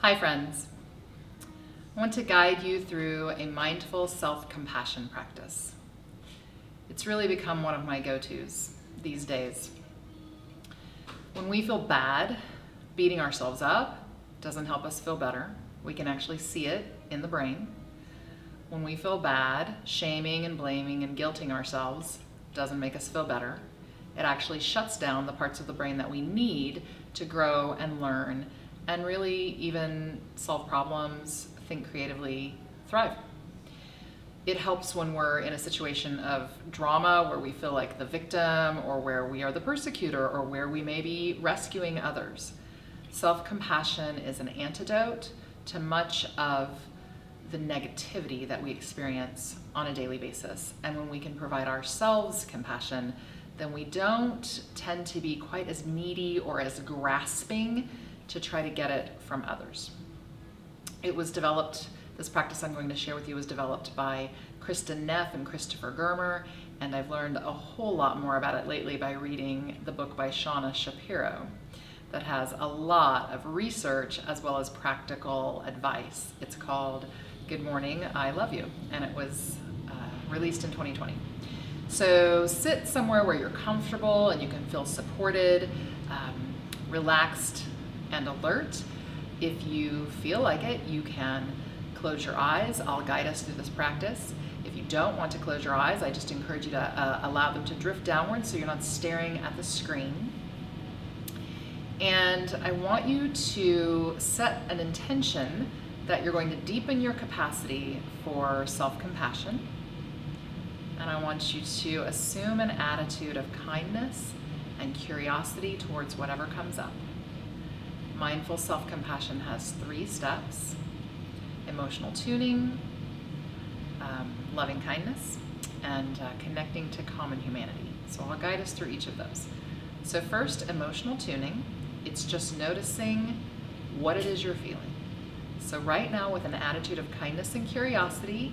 Hi friends. I want to guide you through a mindful self-compassion practice. It's really become one of my go-tos these days. When we feel bad, beating ourselves up doesn't help us feel better. We can actually see it in the brain. When we feel bad, shaming and blaming and guilting ourselves doesn't make us feel better. It actually shuts down the parts of the brain that we need to grow and learn and really even solve problems, think creatively, thrive. It helps when we're in a situation of drama where we feel like the victim or where we are the persecutor or where we may be rescuing others. Self-compassion is an antidote to much of the negativity that we experience on a daily basis. And when we can provide ourselves compassion, then we don't tend to be quite as needy or as grasping to try to get it from others. It was developed, this practice I'm going to share with you was developed by Kristin Neff and Christopher Germer, and I've learned a whole lot more about it lately by reading the book by Shauna Shapiro that has a lot of research as well as practical advice. It's called Good Morning, I Love You, and it was released in 2020. So sit somewhere where you're comfortable and you can feel supported, relaxed, and alert. If you feel like it, you can close your eyes. I'll guide us through this practice. If you don't want to close your eyes, I just encourage you to allow them to drift downward so you're not staring at the screen. And I want you to set an intention that you're going to deepen your capacity for self-compassion. And I want you to assume an attitude of kindness and curiosity towards whatever comes up. Mindful self-compassion has 3 steps: emotional tuning, loving kindness, and connecting to common humanity. So I'll guide us through each of those. So first, emotional tuning. It's just noticing what it is you're feeling. So right now, with an attitude of kindness and curiosity,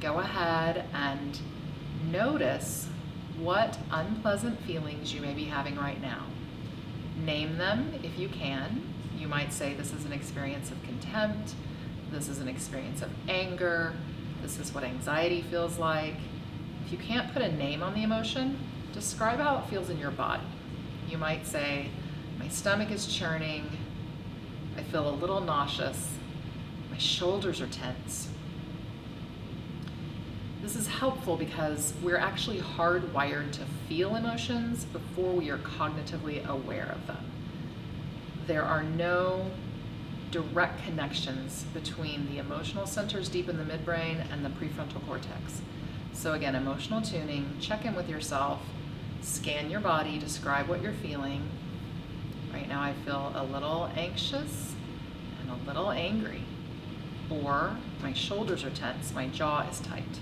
go ahead and notice what unpleasant feelings you may be having right now. Name them if you can. You might say this is an experience of contempt, this is an experience of anger, this is what anxiety feels like. If you can't put a name on the emotion, describe how it feels in your body. You might say, my stomach is churning, I feel a little nauseous, my shoulders are tense. This is helpful because we're actually hardwired to feel emotions before we are cognitively aware of them. There are no direct connections between the emotional centers deep in the midbrain and the prefrontal cortex. So again, emotional tuning, check in with yourself, scan your body, describe what you're feeling. Right now I feel a little anxious and a little angry, or my shoulders are tense, my jaw is tight.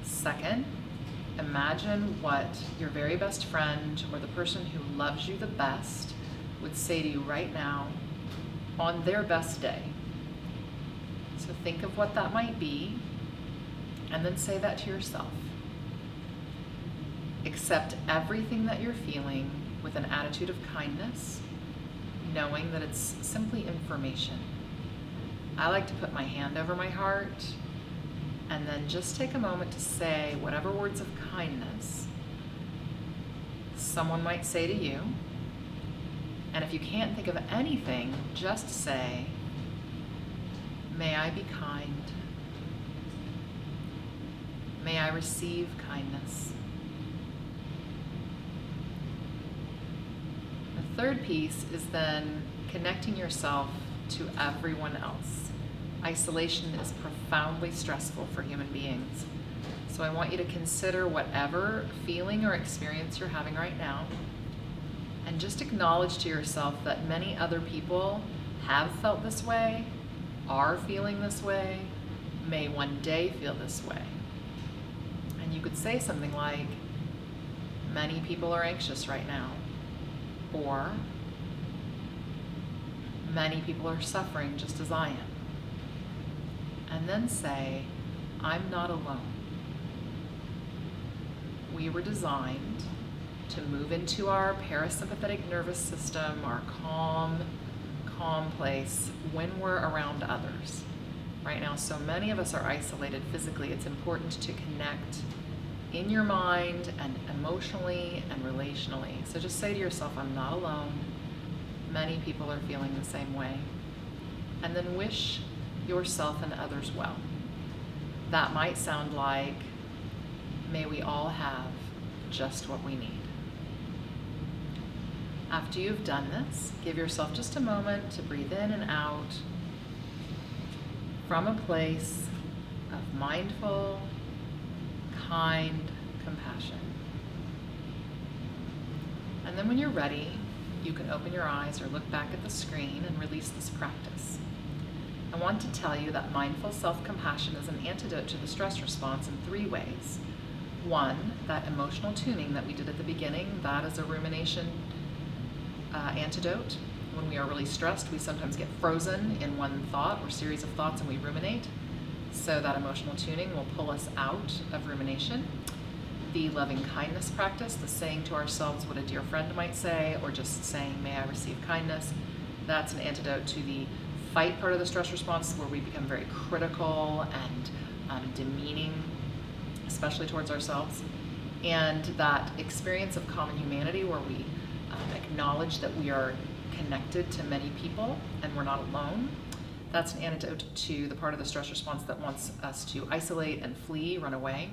Second, imagine what your very best friend or the person who loves you the best would say to you right now on their best day. So think of what that might be and then say that to yourself. Accept everything that you're feeling with an attitude of kindness, knowing that it's simply information. I like to put my hand over my heart and then just take a moment to say whatever words of kindness someone might say to you. And if you can't think of anything, just say, may I be kind. May I receive kindness. The third piece is then connecting yourself to everyone else. Isolation is profoundly stressful for human beings. So I want you to consider whatever feeling or experience you're having right now, and just acknowledge to yourself that many other people have felt this way, are feeling this way, may one day feel this way. And you could say something like, many people are anxious right now, or many people are suffering just as I am. And then say, I'm not alone. We were designed to move into our parasympathetic nervous system, our calm place when we're around others. Right now, so many of us are isolated physically. It's important to connect in your mind and emotionally and relationally. So just say to yourself, I'm not alone. Many people are feeling the same way. And then wish yourself and others well. That might sound like, may we all have just what we need. After you've done this, give yourself just a moment to breathe in and out from a place of mindful, kind compassion. And then when you're ready, you can open your eyes or look back at the screen and release this practice. I want to tell you that mindful self-compassion is an antidote to the stress response in 3 ways. 1, that emotional tuning that we did at the beginning, that is a rumination antidote. When we are really stressed, we sometimes get frozen in one thought or series of thoughts and we ruminate. So that emotional tuning will pull us out of rumination. The loving kindness practice, the saying to ourselves what a dear friend might say, or just saying, may I receive kindness, that's an antidote to the fight part of the stress response, where we become very critical and demeaning, especially towards ourselves. And that experience of common humanity, where we acknowledge that we are connected to many people and we're not alone. That's an antidote to the part of the stress response that wants us to isolate and flee, run away,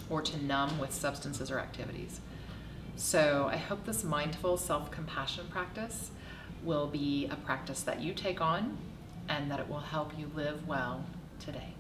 or to numb with substances or activities. So I hope this mindful self-compassion practice will be a practice that you take on and that it will help you live well today.